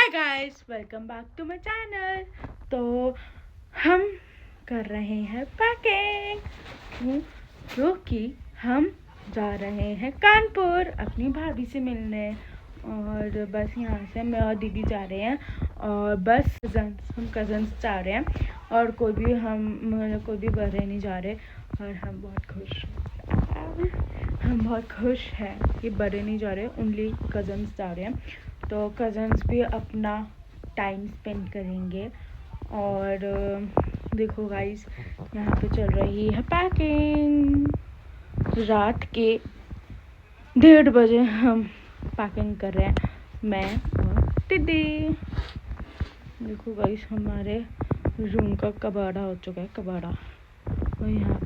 Hi guys, welcome back to my channel. तो हम कर रहे हैं पैकिंग क्योंकि हम जा रहे हैं कानपुर अपनी भाभी से मिलने। और बस यहाँ से मैं और दीदी जा रहे हैं और बस हम कज़न्स जा रहे हैं और कोई भी बड़े नहीं जा रहे। और हम बहुत खुश हैं कि बड़े नहीं जा रहे, ओनली कज़न्स जा रहे हैं। तो कज़न्स भी अपना टाइम स्पेंड करेंगे। और देखो गाइस, यहाँ पे चल रही है पैकिंग। रात के 1:30 बजे हम पैकिंग कर रहे हैं, मैं और दीदी। देखो गाइस, हमारे रूम का कबाड़ा हो चुका है, कबाड़ा। और यहाँ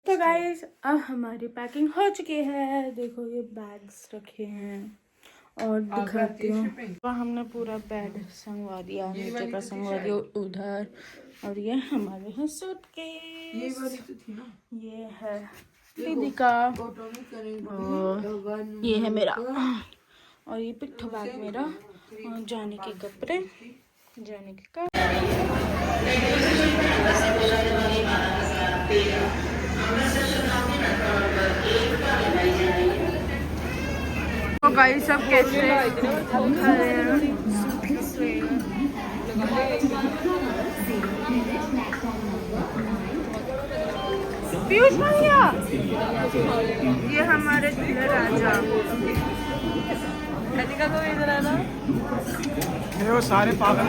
तो गाइस, अब हमारी पैकिंग हो चुकी है। देखो ये बैग्स रखे हैं और दिखाती हूँ। तो हमने पूरा बेड संगवा दिया, नीचे का संगवा दिया उधर। और ये हमारे हैं सूटकेस, ये है दीदी का, और ये है मेरा, और ये पिट्ठू बैग मेरा, और जाने के कपड़े, जाने के कपड़े। तो गाइस, सब कैसे खा रहे हैं। पीयूष भैया, ये हमारे दूल्हे राजा। तो इधर है ना, वो सारे पागल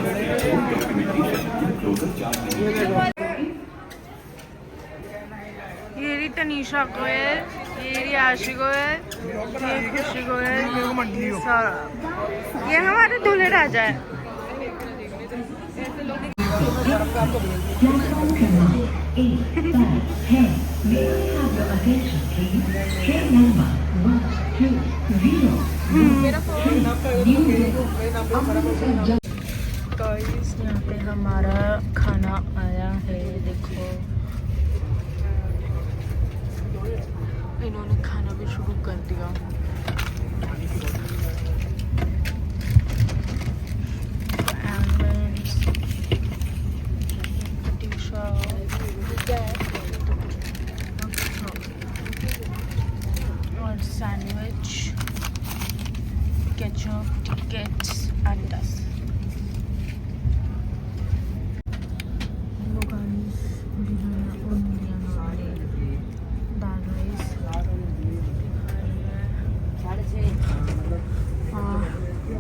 ये रही तनीषा गोयल, ये रही आशी गोयल, ये खुशी गोयल, ये हमारे दूल्हे राजा है। गाइस, यहाँ पे हमारा खाना आया है। देखो, इन्होंने खाना भी शुरू कर दिया। और सैंडविच, केचप, टिकट्स, अंडास।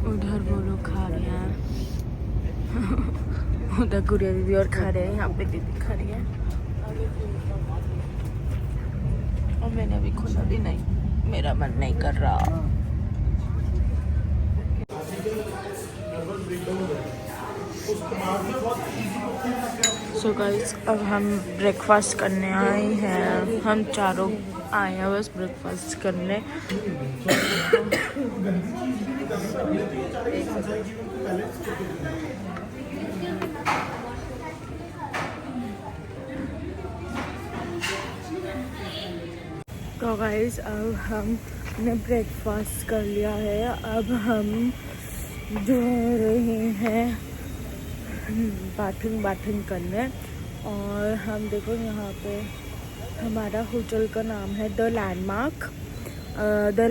उधर वो लोग खा रहे हैं, उधर गुड़िया दीदी और खा रहे हैं, यहाँ पे दीदी खा रही है। और मैंने अभी खुला भी नहीं, मेरा मन नहीं कर रहा। सो गाइस, अब हम ब्रेकफास्ट करने आए हैं। हम चारों आए हैं बस ब्रेकफास्ट करने। तो गाइस, अब हमने ब्रेकफास्ट कर लिया है। अब हम जा रहे हैं बाथिंग करने। और हम देखो, यहाँ पे हमारा होटल का नाम है द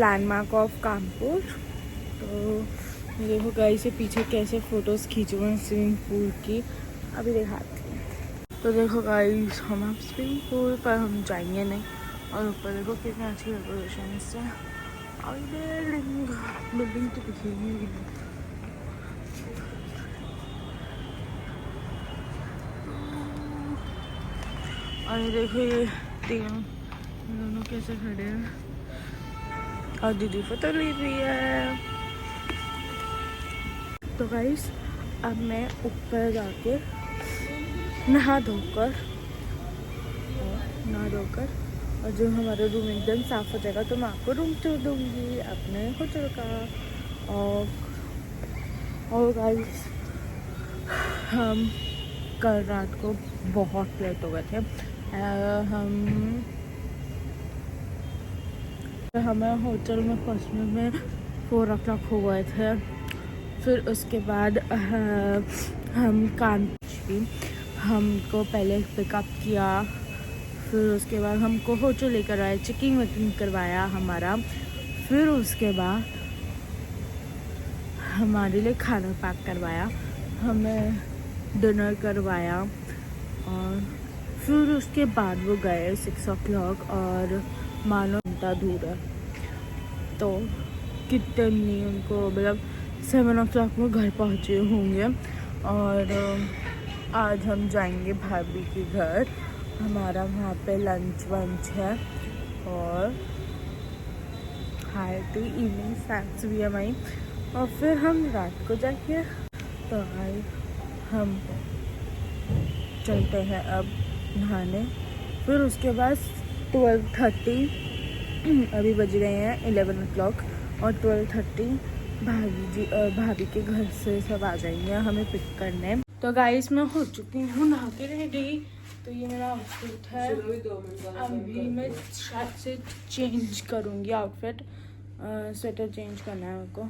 लैंडमार्क ऑफ कानपुर। तो देखो गाइस, से पीछे कैसे फोटोज खींचे हुए हैं स्विमिंग पूल की, अभी दिखाती हूँ। तो देखो गाइस, हम स्विमिंग पूल पर हम जाएंगे नहीं। और ऊपर देखो कितनी अच्छी डेकोरेशन इससे। और बिल्डिंग तो दिखेगी ही नहीं। और ये देखो, ये 3 दोनों कैसे खड़े हैं और दीदी फोटो ली हुई है। तो गाइस अब मैं ऊपर जाके नहा धोकर और जब हमारा रूम एकदम साफ हो जाएगा तो मैं आपको रूम टूर दूँगी अपने होटल का। और गाइस हम कल रात को बहुत लेट हो गए थे। हमें होटल में पहुंचने में 4 o'clock हो गए थे। फिर उसके बाद हम कानपुर हमको पहले पिकअप किया, फिर उसके बाद हमको होटल लेकर आए, चेकिंग वेकिंग करवाया हमारा। फिर उसके बाद हमारे लिए खाना पैक करवाया, हमें डिनर करवाया और फिर उसके बाद वो गए 6 o'clock और मानो घंटा दूर है तो कितने नहीं उनको मतलब 7 o'clock में घर पहुँचे होंगे। और आज हम जाएंगे भाभी के घर, हमारा वहाँ पे लंच वंच है और हाई टी इवनिंग स्नैक्स भी है वहीं। और फिर हम रात को जाएंगे। तो भाई हम चलते हैं अब नहाने। फिर उसके बाद 12:30 अभी बज गए हैं 11 o'clock और 12:30 भाभी के घर से सब आ जाएंगे हमें पिक करने। तो गाइस मैं हो चुकी हूँ नहा के रेडी। तो ये मेरा आउटफिट है। अभी मैं शायद से चेंज करूँगी आउटफिट, स्वेटर चेंज करना है मेरे को।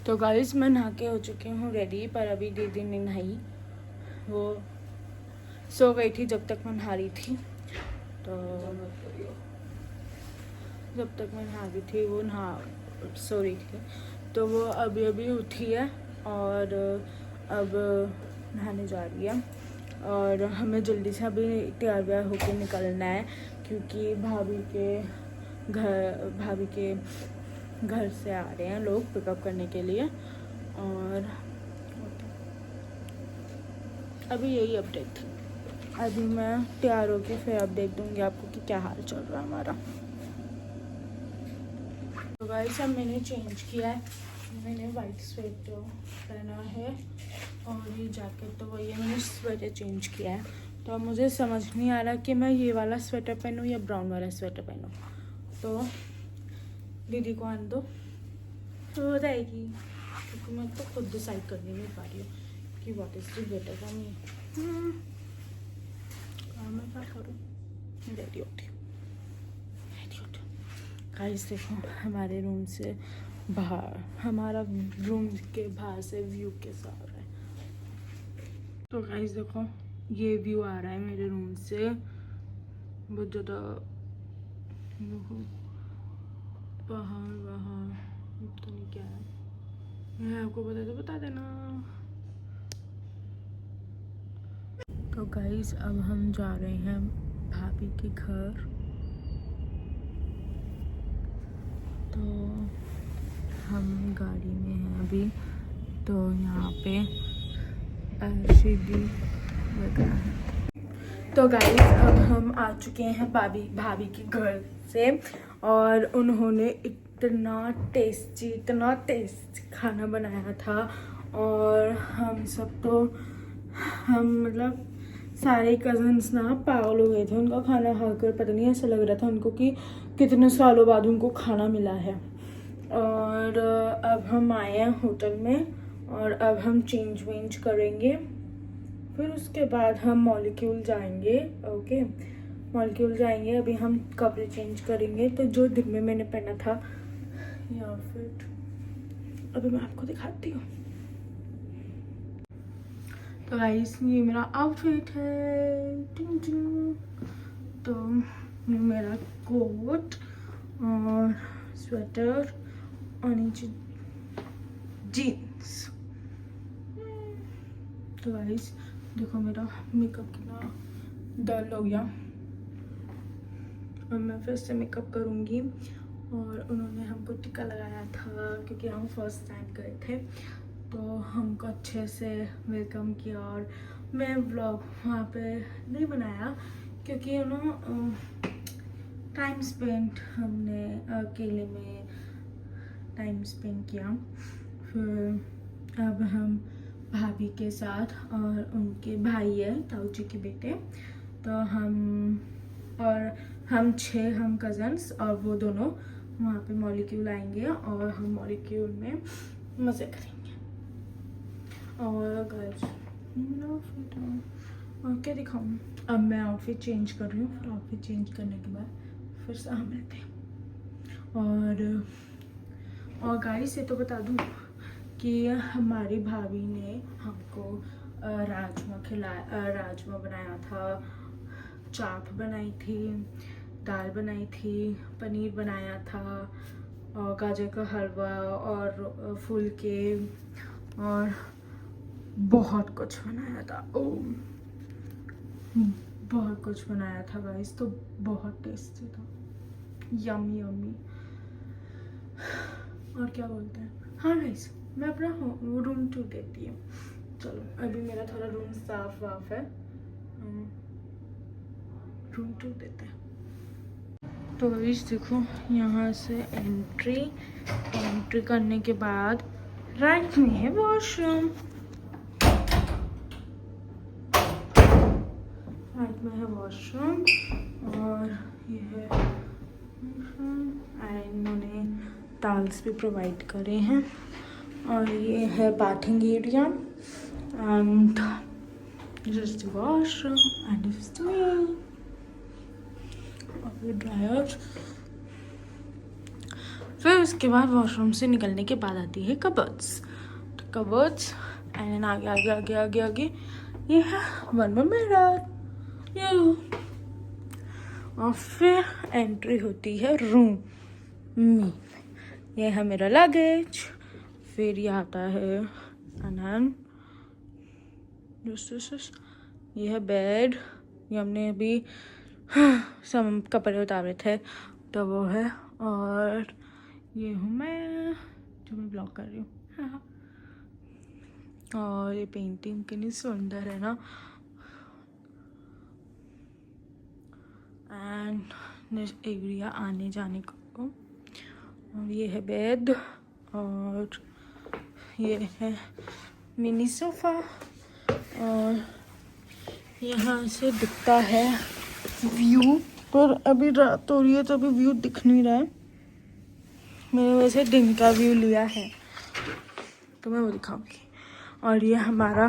तो गाइस मैं नहा के हो चुकी हूँ रेडी, पर अभी दीदी नहीं नहाई, वो सो गई थी जब तक मैं नहा रही थी। तो जब तक मैं नहा रही थी वो सो रही थी। तो वो अभी अभी उठी है और अब नहाने जा रही है। और हमें जल्दी से अभी तैयार व्यार होकर निकलना है क्योंकि भाभी के घर से आ रहे हैं लोग पिकअप करने के लिए। और अभी यही अपडेट थी। अभी मैं तैयार होकर फिर अपडेट दूंगी आपको कि क्या हाल चल रहा है हमारा। तो गाइस अब मैंने चेंज किया है, मैंने वाइट स्वेटर पहना है और ये जैकेट तो वही है, मैंने स्वेटर चेंज किया है। तो अब मुझे समझ नहीं आ रहा कि मैं ये वाला स्वेटर पहनूँ या ब्राउन वाला स्वेटर पहनूँ। तो दीदी को आने दो तो हो जाएगी, क्योंकि मैं तो खुद डिसाइड करने नहीं पा रही हूँ कि what is the better for me. मैं क्या करूँ, रेडी होती हूँ। गाइस देखो हमारे रूम से बाहर, हमारा रूम के बाहर से व्यू कैसा आ रहा है। तो गाइस देखो ये व्यू आ रहा है मेरे रूम से, बहुत ज़्यादा पहाड़ वहाड़ तो नहीं क्या है, मैं आपको बता देना। तो गाइस अब हम जा रहे हैं भाभी के घर। तो हम गाड़ी में हैं अभी, तो यहाँ पे सीधी वगैरह है। तो गाइस अब हम आ चुके हैं भाभी के घर से और उन्होंने इतना टेस्टी खाना बनाया था। और हम सब तो मतलब सारे कज़न्स ना पागल हो गए थे उनका खाना खाकर। पता नहीं ऐसा लग रहा था उनको कि कितने सालों बाद उनको खाना मिला है। और अब हम आए हैं होटल में और अब हम चेंज वेंज करेंगे, फिर उसके बाद हम मॉलिक्यूल जाएंगे। ओके मॉलिक्यूल जाएंगे, अभी हम कपड़े चेंज करेंगे। तो जो दिन में मैंने पहना था ये आउटफिट अभी मैं आपको दिखाती हूँ। तो गाइस ये मेरा आउटफिट है, टिंग टिंग। तो ये मेरा कोट और स्वेटर और नीचे जीन्स। तो गाइस देखो मेरा मेकअप कितना डल हो गया, और मैं फिर से मेकअप करूँगी। और उन्होंने हमको टीका लगाया था क्योंकि हम फर्स्ट टाइम गए थे, तो हमको अच्छे से वेलकम किया और मैं व्लॉग वहाँ पे नहीं बनाया क्योंकि यू नो टाइम स्पेंड हमने अकेले में टाइम स्पेंड किया। फिर अब हम भाभी के साथ और उनके भाई है ताऊ जी के बेटे, तो हम 6 हम कज़न्स और वो दोनों वहाँ पे मॉलिक्यूल आएंगे और हम मॉलिक्यूल में मज़े करेंगे। और गाइस और क्या दिखाऊँ, अब मैं आउटफिट चेंज कर रही हूँ, फिर आउटफिट चेंज करने के बाद फिर से हम मिलते हैं। और गाइस ये तो बता दूँ कि हमारी भाभी ने हमको राजमा बनाया था, चाट बनाई थी, दाल बनाई थी, पनीर बनाया था और गाजर का हलवा और फुलके और बहुत कुछ बनाया था। बहुत कुछ बनाया था गाइस, तो बहुत टेस्टी था, यम्मी यम्मी। और क्या बोलते हैं, हाँ गाइस मैं अपना रूम टूर देती हूँ। चलो अभी मेरा थोड़ा रूम साफ वाफ है, रूम टूर देते हैं। तो गाइस देखो यहाँ से एंट्री करने के बाद राइट में है वॉशरूम, राइट में है वॉशरूम और ये है इन्होंने टाइल्स भी प्रोवाइड करे हैं और ये है bathing area and just washroom and just me और ये ड्रायर। फिर उसके बाद वॉशरूम से निकलने के बाद आती है कबर्ड्स एंड आगे आगे आगे आगे आगे ये है वन मोर मिरर और फिर एंट्री होती है रूम में। ये है मेरा लगेज, फिर ये आता है अनन, ये है बेड, ये हमने अभी सब कपड़े उतारे थे तो वो है, और ये हूँ मैं जो मैं ब्लॉग कर रही हूँ। और ये पेंटिंग कितनी सुंदर है ना, एंड एरिया आने जाने को। और ये है बेड और ये है मिनी सोफ़ा और यहाँ से दिखता है व्यू, पर अभी रात हो रही है तो अभी व्यू दिख नहीं रहा है। मैंने वैसे दिन का व्यू लिया है तो मैं वो दिखाऊंगी। और ये हमारा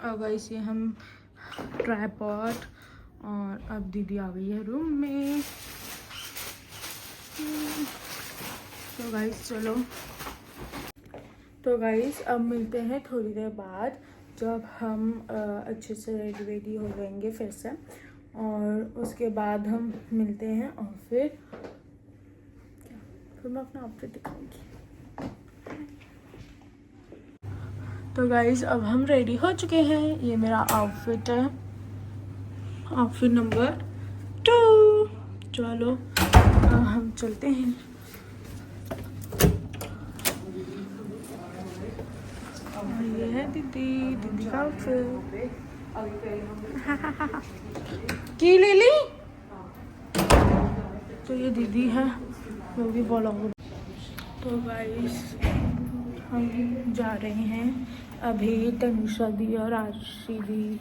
गाइस ये हम ट्राइपॉड, और अब दीदी आ गई है रूम में। तो गाइस चलो, तो गाइस अब मिलते हैं थोड़ी देर बाद जब हम अच्छे से रेडी हो जाएंगे फिर से, और उसके बाद हम मिलते हैं और फिर मैं अपना आउटफिट दिखाऊंगी। तो गाइस अब हम रेडी हो चुके हैं, ये मेरा आउटफिट है, आउटफिट नंबर 2। चलो हम चलते हैं। ये है दीदी का आउटफिट की ले ली। तो ये दीदी है, वो भी बोलोगे। तो गाइस हम जा रहे हैं अभी, तनुषा दी और आशी दी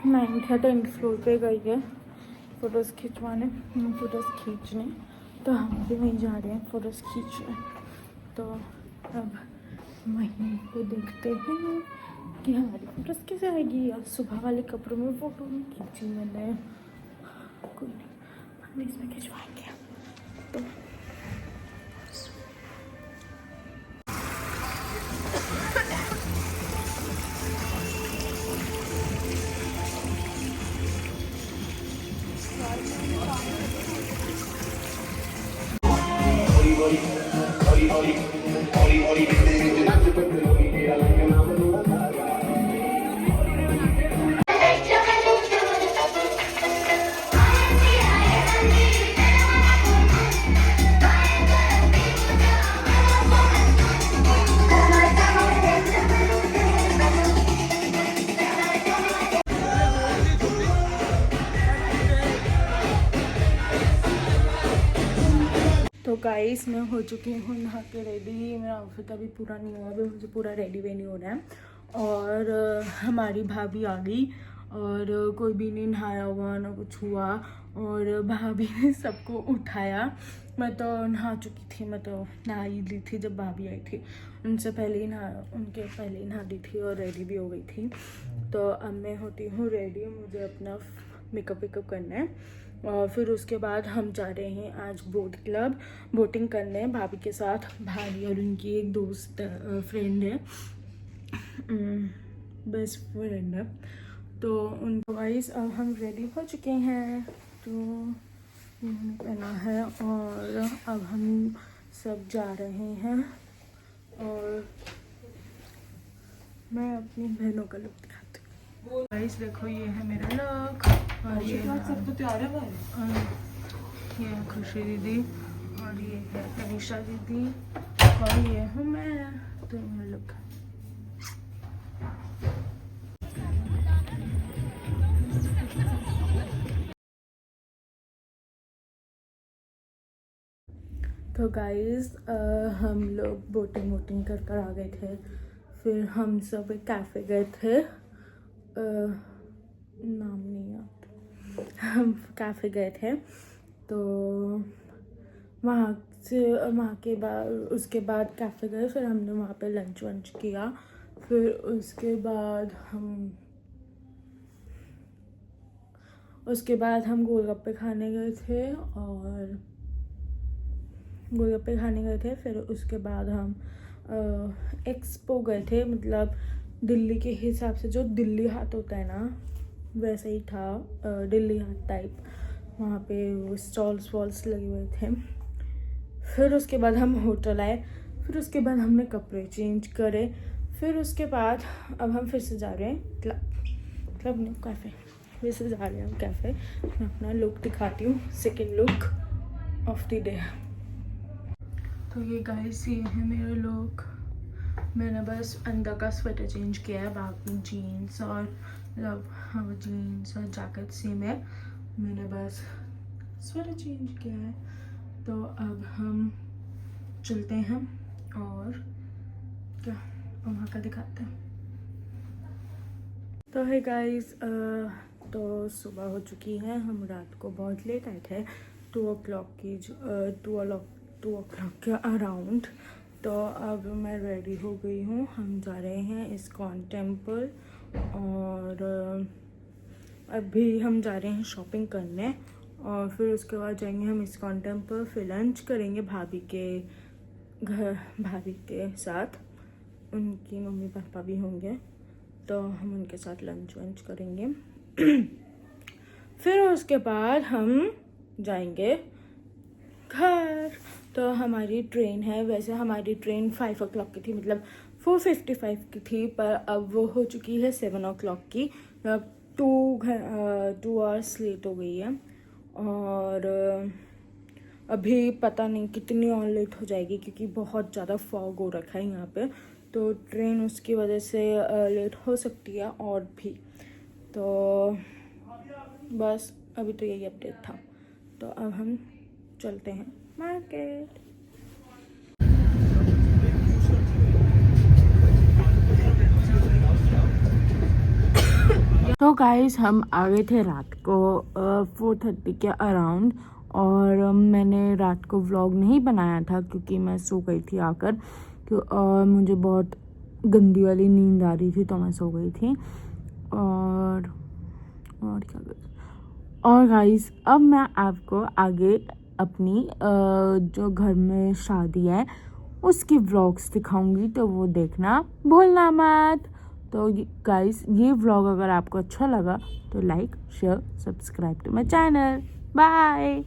9th या 10th फ्लोर पे गई है फ़ोटोज़ खींचने, तो हम भी वहीं जा रहे हैं फ़ोटोज़ खींचने। तो अब वहीं पे देखते हैं कि हमारी फ़ोटोज़ कैसे आएगी। और सुबह वाले कपड़ों में फ़ोटो नहीं खींची मैंने, कोई नहीं, हम इसमें खिंचवाएंगे। तो गाइस मैं हो चुकी हूँ नहा के रेडी। मेरा आउटफिट अभी पूरा नहीं हुआ, अभी मुझे पूरा रेडी वे नहीं हो रहा है। और हमारी भाभी आ गई और कोई भी नहीं नहाया हुआ ना कुछ हुआ, और भाभी ने सबको उठाया। मैं तो नहा चुकी थी, मैं तो नहा ही ली थी जब भाभी आई थी। उनके पहले ही नहा ली थी और रेडी भी हो गई थी। तो अब मैं होती हूँ रेडी, मुझे अपना मेकअप वेकअप करना है। और फिर उसके बाद हम जा रहे हैं आज बोट क्लब बोटिंग करने भाभी के साथ। भाभी और उनकी एक दोस्त फ्रेंड है, बेस्ट फ्रेंड है। तो उनको वाइज अब हम रेडी हो चुके हैं, तो उन्होंने पहना है और अब हम सब जा रहे हैं। और मैं अपनी बहनों का लुक दिखाती हूँ। गाइस देखो ये है मेरा लुक, और ये सब तो तैयार है। ये है खुशी दीदी, और ये है तनीषा दीदी, और ये हूँ मैं। तो मेरा लुक तो गाइस हम लोग बोटिंग कर आ गए थे। फिर हम सब एक कैफ़े गए थे, नाम नहीं याद, हम कैफ़े गए थे। तो वहाँ के बाद उसके बाद कैफ़े गए, फिर हमने वहाँ पे लंच वंच किया। फिर उसके बाद हम गोलगप्पे खाने गए थे। फिर उसके बाद हम एक्सपो गए थे, मतलब दिल्ली के हिसाब से जो दिल्ली हाट होता है ना, वैसे ही था दिल्ली हाट टाइप। वहाँ पे वो स्टॉल्स वॉल्स लगे हुए थे। फिर उसके बाद हम होटल आए, फिर उसके बाद हमने कपड़े चेंज करे। फिर उसके बाद अब हम फिर से जा रहे हैं क्लब नहीं कैफ़े, फिर से जा रहे हैं हम कैफ़े। मैं अपना लुक दिखाती हूँ, second look of the day. तो ये गाइस ये है मेरा लुक। मैंने बस अंदर का स्वेटर चेंज किया है, बाकी जीन्स और जीन्स और जैकेट सेम है। मैंने बस स्वेटर चेंज किया है। तो अब हम चलते हैं और क्या वहाँ का दिखाते हैं। तो है गाइस, तो सुबह हो चुकी है, हम रात को बहुत लेट आए थे, 2 o'clock के अराउंड। तो अब मैं रेडी हो गई हूँ, हम जा रहे हैं इस्कॉन टेम्पल, और अभी हम जा रहे हैं शॉपिंग करने। और फिर उसके बाद जाएंगे हम इस्कॉन टेम्पल, फिर लंच करेंगे भाभी के साथ। उनकी मम्मी पापा भी होंगे, तो हम उनके साथ लंच वंच करेंगे। फिर उसके बाद हम जाएंगे घर। तो हमारी ट्रेन है, वैसे हमारी ट्रेन 5 o'clock की थी, मतलब 4:55 की थी, पर अब वो हो चुकी है 7 o'clock की, मतलब 2 hours लेट हो गई है। और अभी पता नहीं कितनी और लेट हो जाएगी, क्योंकि बहुत ज़्यादा फॉग हो रखा है यहाँ पे, तो ट्रेन उसकी वजह से लेट हो सकती है और भी। तो बस अभी तो यही अपडेट था। तो अब हम चलते हैं मार्केट। तो गाइस हम आ गए थे रात को 4:30 के अराउंड, और मैंने रात को व्लॉग नहीं बनाया था क्योंकि मैं सो गई थी आकर, और मुझे बहुत गंदी वाली नींद आ रही थी, तो मैं सो गई थी। और क्या और गाइस अब मैं आपको आगे अपनी जो घर में शादी है उसकी व्लॉग्स दिखाऊंगी, तो वो देखना भूलना मत। तो गाइस ये व्लॉग अगर आपको अच्छा लगा तो like share subscribe to my channel. Bye.